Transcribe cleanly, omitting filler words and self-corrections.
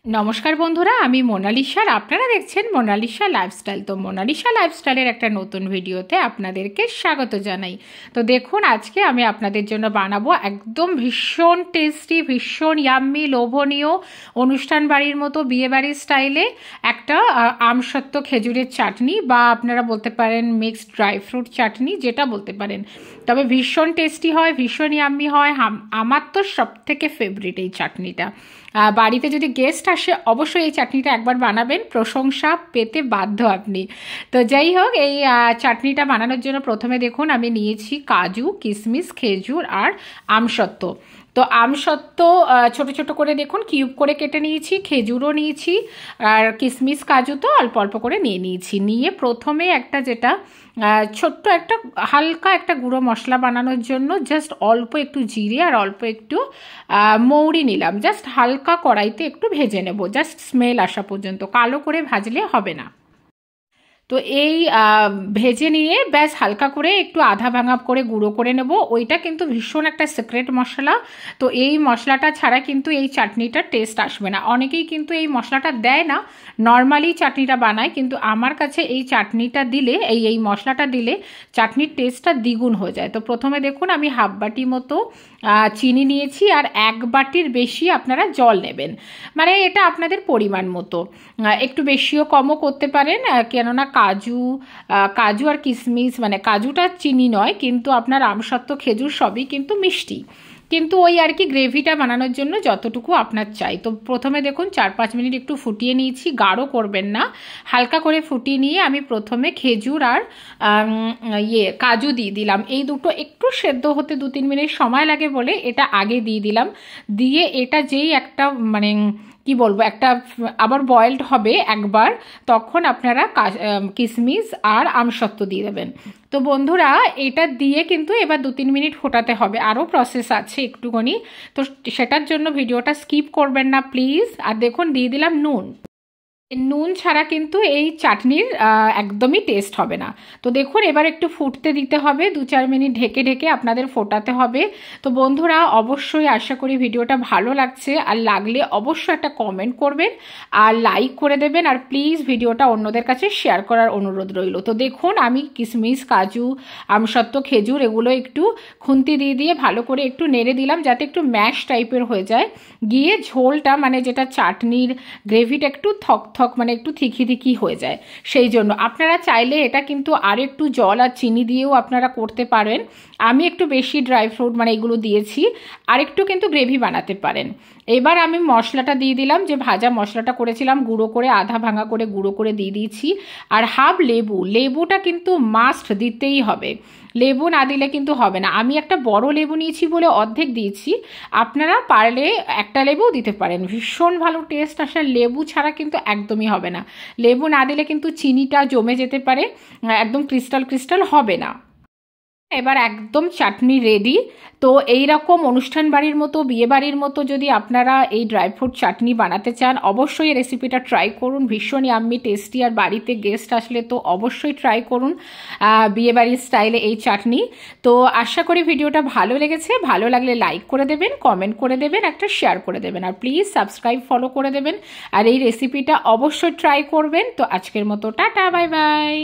নমস্কার বন্ধুরা, আমি মোনালিসা আর আপনারা দেখছেন মোনালিসা লাইফস্টাইল। তো মোনালিসা লাইফস্টাইলের একটা নতুন ভিডিওতে আপনাদেরকে স্বাগত জানাই। তো দেখুন, আজকে আমি আপনাদের জন্য বানাবো একদম ভীষণ টেস্টি, ভীষণ ইয়াম্মি, লোভনীয়, অনুষ্ঠান বাড়ির মতো বিয়েবাড়ির স্টাইলে একটা আমসত্ত্ব খেজুরের চাটনি, বা আপনারা বলতে পারেন মিক্সড ড্রাই ফ্রুট চাটনি, যেটা বলতে পারেন। তবে ভীষণ টেস্টি হয়, ভীষণ ইয়াম্মি হয়। আমার তো সবথেকে ফেভারিট এই চাটনিটা। বাড়িতে যদি গেস্ট আসে অবশ্যই এই চাটনিটা একবার বানাবেন, প্রশংসা পেতে বাধ্য আপনি। তো যাই হোক, এই চাটনিটা বানানোর জন্য প্রথমে দেখুন আমি নিয়েছি কাজু, কিশমিশ, খেজুর আর আমসত্ত্ব। তো আমসত্ত্ব ছোট ছোট করে দেখুন কিউব করে কেটে নিয়েছি, খেজুরও নিয়েছি, আর কিশমিশ কাজু তো অল্প অল্প করে নিয়েছি। নিয়ে প্রথমে একটা যেটা ছোট্ট একটা হালকা একটা গুঁড়ো মশলা বানানোর জন্য জাস্ট অল্প একটু জিরে আর অল্প একটু মৌরি নিলাম। জাস্ট হালকা কড়াইতে একটু ভেজে নেব, জাস্ট স্মেল আসা পর্যন্ত, কালো করে ভাজলে হবে না। তো এই ভেজে নিয়ে ব্যাস হালকা করে একটু আধা ভাঙা করে গুঁড়ো করে নেব। ওইটা কিন্তু ভীষণ একটা সিক্রেট মশলা। তো এই মশলাটা ছাড়া কিন্তু এই চাটনিটার টেস্ট আসবে না। অনেকেই কিন্তু এই মশলাটা দেয় না, নর্মালি চাটনিটা বানায়, কিন্তু আমার কাছে এই চাটনিটা দিলে, এই মশলাটা দিলে চাটনির টেস্টটা দ্বিগুণ হয়ে যায়। তো প্রথমে দেখুন আমি হাফ বাটি মতো চিনি নিয়েছি, আর 1 বাটির বেশি আপনারা জল নেবেন। মানে এটা আপনাদের পরিমাণ মতো, একটু বেশিও কমও করতে পারেন, কেননা কাজু আর কিশমিশ, মানে কাজুটা চিনি নয়, কিন্তু আপনার আমসত্ত্ব, খেজুর সবই কিন্তু মিষ্টি, কিন্তু ওই আর কি গ্রেভিটা বানানোর জন্য যতটুকু আপনার চাই। তো প্রথমে দেখুন 4-5 মিনিট একটু ফুটিয়ে নিয়েছি, গাঢ় করবেন না, হালকা করে ফুটিয়ে নিয়ে আমি প্রথমে খেজুর আর কাজু দিয়ে দিলাম। এই দুটো একটু সেদ্ধ হতে 2-3 মিনিট সময় লাগে বলে এটা আগে দিয়ে দিলাম। দিয়ে এটা যেই একটা মানে কি বলবো, একটা আবার বয়েলড হবে একবার, তখন আপনারা কিশমিশ আর আমসত্ত্ব দিয়ে দেবেন। তো বন্ধুরা, এটা দিয়ে কিন্তু এবার 2-3 মিনিট ফোটাতে হবে, আরও প্রসেস আছে একটুখানি, তো সেটার জন্য ভিডিওটা স্কিপ করবেন না প্লিজ। আর দেখুন দিয়ে দিলাম নুন। নুন ছাড়া কিন্তু এই চাটনির একদমই টেস্ট হবে না। তো দেখুন এবার একটু ফুটতে দিতে হবে, 2-4 মিনিট ঢেকে ঢেকে আপনাদের ফোটাতে হবে। তো বন্ধুরা, অবশ্যই আশা করি ভিডিওটা ভালো লাগছে, আর লাগলে অবশ্যই একটা কমেন্ট করবেন আর লাইক করে দেবেন, আর প্লিজ ভিডিওটা অন্যদের কাছে শেয়ার করার অনুরোধ রইল। তো দেখুন আমি কিশমিশ, কাজু, আমসত্ত্ব, খেজুর এগুলো একটু খুন্তি দিয়ে দিয়ে ভালো করে একটু নেড়ে দিলাম, যাতে একটু ম্যাশ টাইপের হয়ে যায়। গিয়ে ঝোলটা, মানে যেটা চাটনির গ্রেভিটা একটু থক মানে একটু থিকি হয়ে যায়। সেই জন্য আপনারা চাইলে এটা কিন্তু আর একটু জল আর চিনি দিয়েও আপনারা করতে পারেন। আমি একটু বেশি ড্রাই ফ্রুট মানে এগুলো দিয়েছি, আর একটু কিন্তু গ্রেভি বানাতে পারেন। এবার আমি মশলাটা দিয়ে দিলাম, যে ভাজা মশলাটা করেছিলাম গুঁড়ো করে, আধা ভাঙা করে গুঁড়ো করে দিয়ে দিয়েছি। আর হাফ লেবুটা কিন্তু মাস্ট দিতেই হবে, লেবু না দিলে কিন্তু হবে না। আমি একটা বড় লেবু নিয়েছি বলে অর্ধেক দিয়েছি, আপনারা পারলে একটা লেবুও দিতে পারেন, ভীষণ ভালো টেস্ট আসে। লেবু ছাড়া কিন্তু একদমই হবে না, লেবু না দিলে কিন্তু চিনিটা জমে যেতে পারে, একদম ক্রিস্টাল হবে না। এবার একদম চাটনি রেডি। তো এই রকম অনুষ্ঠান বাড়ির মতো, বিয়ে বাড়ির মতো যদি আপনারা এই ড্রাই ফ্রুট চাটনি বানাতে চান, অবশ্যই এই রেসিপিটা ট্রাই করুন, ভীষণ ইয়াম্মি টেস্টি। আর বাড়িতে গেস্ট আসলে তো অবশ্যই ট্রাই করুন বিয়ে বাড়ির স্টাইলে এই চাটনি। তো আশা করি ভিডিওটা ভালো লেগেছে, ভালো লাগলে লাইক করে দেবেন, কমেন্ট করে দেবেন, একটা শেয়ার করে দেবেন, আর প্লিজ সাবস্ক্রাইব, ফলো করে দেবেন, আর এই রেসিপিটা অবশ্যই ট্রাই করবেন। তো আজকের মতো টাটা, বাই বাই।